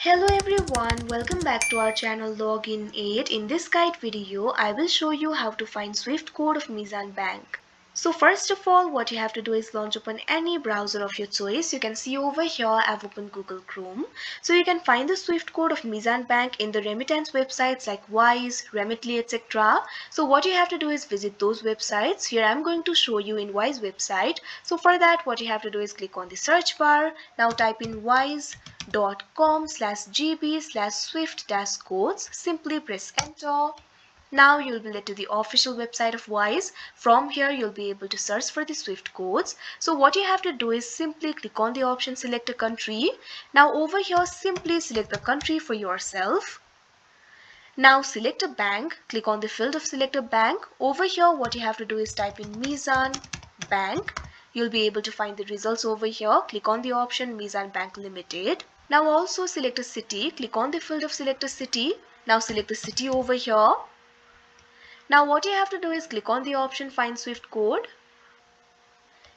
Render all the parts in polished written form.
Hello everyone, welcome back to our channel Login 8. In this guide video, I will show you how to find Swift code of Meezan Bank. So first of all, what you have to do is launch open any browser of your choice. You can see over here I've opened Google Chrome. So you can find the Swift code of Meezan Bank in the remittance websites like Wise, Remitly, etc. So what you have to do is visit those websites. Here I'm going to show you in Wise website. So for that, what you have to do is click on the search bar. Now type in wise.com/gb/swift-codes. Simply press enter. Now you'll be led to the official website of Wise. From here you'll be able to search for the Swift codes. So what you have to do is simply click on the option select a country. Now over here simply select the country for yourself. Now select a bank, click on the field of select a bank. Over here what you have to do is type in Meezan Bank. You'll be able to find the results over here. Click on the option Meezan Bank Limited. Now also select a city, click on the field of select a city. Now select the city over here. Now what you have to do is click on the option find Swift code.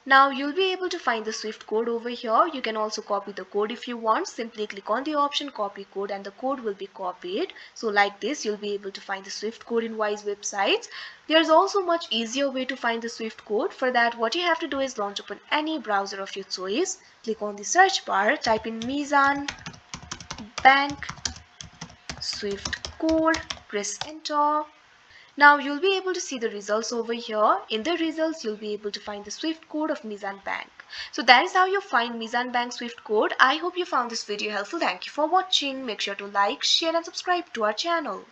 Now you'll be able to find the Swift code over here. You can also copy the code if you want. Simply click on the option copy code and the code will be copied. So like this you'll be able to find the Swift code in Wise websites. There's also much easier way to find the Swift code. For that what you have to do is launch open any browser of your choice. Click on the search bar, type in Meezan Bank Swift code, press enter. Now you'll be able to see the results over here. In the results you'll be able to find the Swift code of Meezan Bank. So that is how you find Meezan Bank Swift code. I hope you found this video helpful. Thank you for watching. Make sure to like, share and subscribe to our channel.